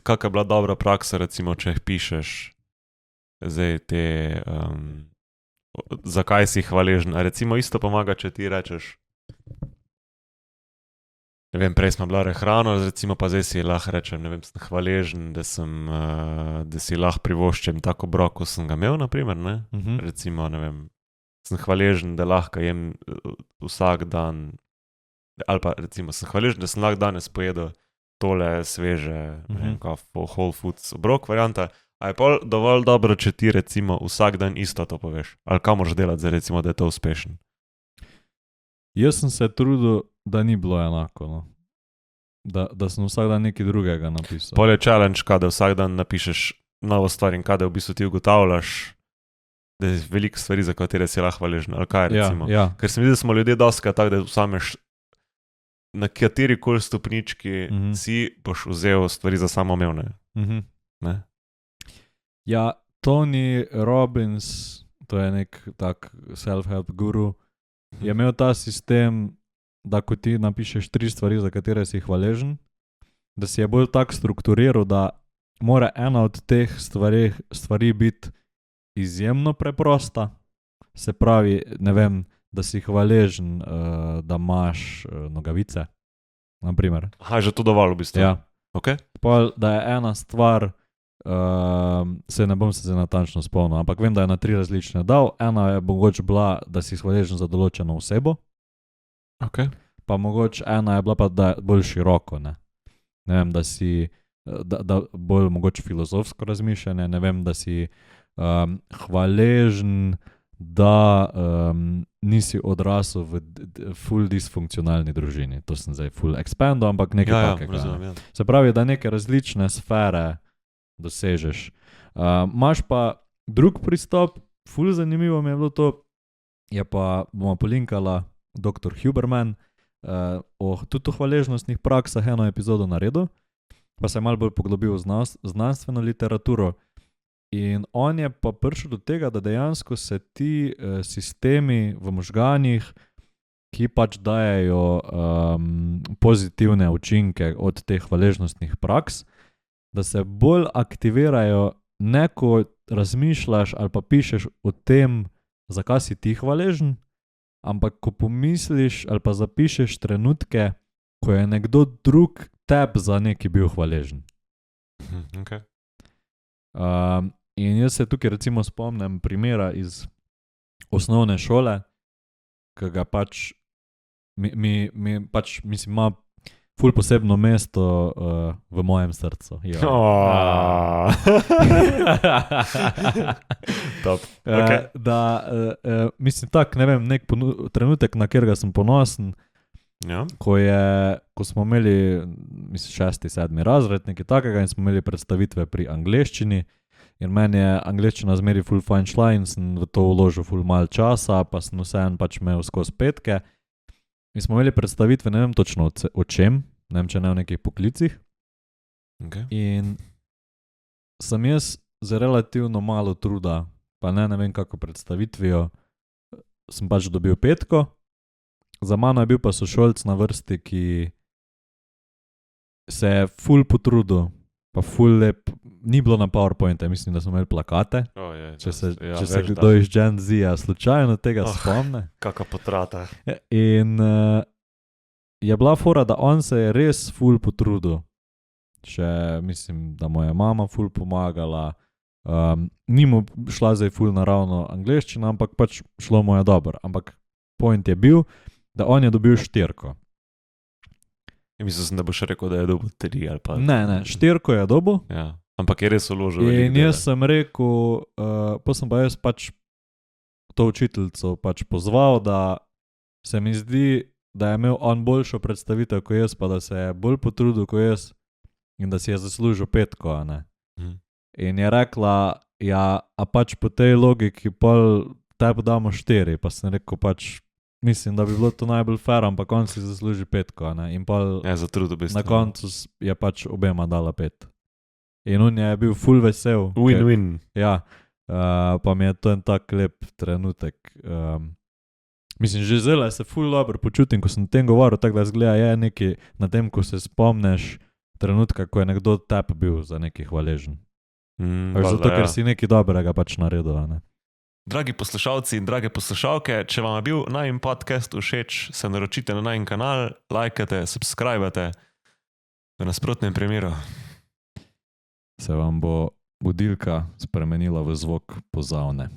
kakšna je bila dobra praksa, recimo, če jih pišeš, zdaj te, zakaj si hvaležen. A recimo isto pomaga, če ti rečeš, ne vem, prej smo bila rehrano, recimo pa zdaj si lahko rečem, ne vem, sem hvaležen, da si lahko privoščim tako obrok, ko sem ga imel, naprimer, ne? Recimo, ne vem, sem hvaležen, da lahko jem vsak dan, ali pa recimo, sem hvaležen, da sem lahko danes pojedel tole sveže, ne vem, Whole Foods obrok varianta. A je pa dovolj dobro, če ti recimo vsak dan isto to poveš? Ali kaj moraš delati, za recimo, da je to uspešen? Jaz sem se trudil, da ni bilo enako, no. Da sem vsak dan nekaj drugega napisal. Pol je challenge, kada vsak dan napišeš novo stvar in kada v bistvu ti ugotavljaš, da je veliko stvari, za katere si lahko hvaležen. Ali kaj recimo? Ja. Ker se mi zdi, da smo ljudje doskrat tako, da vzameš na katerikoli stopnički si boš vzel stvari za samoumevne. Ne? Ja, Tony Robbins, to je nek tak self-help guru, je imel ta sistem, da ko ti napišeš 3 stvari, za katere si hvaležen, da si je bolj tak strukturiral, da mora ena od teh stvari biti izjemno preprosta. Se pravi, ne vem, da si hvaležen, da imaš nogavice, naprimer. Aha, že to dovolj v bistvu. Ja. Okay. Pol, da je ena stvar, ne bom se natančno spomnil, ampak vem, da je na 3 različne dal. Ena je mogoče bila, da si hvaležen za določeno osebo. Okay. Pa mogoče ena je bila pa, da je bolj široko, ne. Ne vem, da si, da bolj mogoče filozofsko razmišljanje, ne vem, da si hvaležen, da nisi odrasel v full disfunkcionalni družini. To sem zdaj full expandal, ampak nekaj takega. Razumem, ja. Se pravi, da neke različne sfere dosežeš. Imaš pa drug pristop, full zanimivo mi je bilo to, je pa, bomo polinkala dr. Huberman, tudi o hvaležnostnih praksah eno epizodo naredil, pa se je malo bolj poglobil v znanstveno literaturo. In on je pa prišel do tega, da dejansko se ti sistemi v možganih, ki pač dajejo pozitivne učinke od teh hvaležnostnih praks, da se bolj aktivirajo ne ko razmišljaš ali pa pišeš o tem, zakaj si ti hvaležen, ampak ko pomisliš ali pa zapišeš trenutke, ko je nekdo drug tebi za nekaj bil hvaležen. Okay. In jaz se tukaj recimo spomnim primera iz osnovne šole, ki ga pač mislim, ima ful posebno mesto v mojem srcu. Top. Okay. Mislim tak, ne vem, nek trenutek, na katerega sem ponosen, ja. Ko smo imeli, mislim, 6., 7. razred, nekaj takega, in smo imeli predstavitve pri angleščini, in meni je angleščina zmeri ful fajn šla in sem v to vložil ful malo časa, pa sem vseeno pač imel skozi petke. In smo imeli predstavitve, ne vem točno o čem, ne vem, če ne o nekih poklicih. Okay. In sem jaz za relativno malo truda, pa ne vem kako predstavitvijo, sem pač dobil petko. Za mano je bil pa sošolc na vrsti, ki se je ful potrudil, pa ful lep, ni bilo na PowerPointe, mislim, da smo imeli plakate. Če se kdo iz Gen Z-a slučajno tega spomne. Kaka potrata. In je bila fora, da on se je res ful potrudil. Mislim, da mu je mama ful pomagala. Ni mu šla zdaj ful naravno angleščina, ampak pač šlo mu je dobro. Ampak point je bil, da on je dobil 4. In mislil sem, da boš rekel, da je dobil 3 ali pa... Ne, 4 je dobil. Ja, ampak je res vložil. In jaz sem rekel, pa sem pa jaz pač to učiteljico pač pozval, da se mi zdi, da je imel on boljšo predstavitev kot jaz, pa da se je bolj potrudil kot jaz in da si je zaslužil 5, a ne. In je rekla, ja, a pač po tej logiki pol tebi damo 4, pa sem rekel pač, mislim, da bi bilo to najbolj fair, ampak on si zasluži 5, ne. In pol na koncu je pač obema dala 5. In on je bil ful vesel. Win-win. Ja, pa mi je to en tak lep trenutek. Mislim, že zdaj se ful dobro počutim, ko sem o tem govoril, tako da zgleda je nekaj na tem, ko se spomneš trenutka, ko je nekdo tep bil za neki hvaležen. Zato, ker si nekaj dobrega pač naredil, a ne? Dragi poslušalci in drage poslušalke, če vam je bil najin podcast všeč, se naročite na najin kanal, lajkate, subscribate. V nasprotnem primeru se vam bo budilka spremenila v zvok pozavne.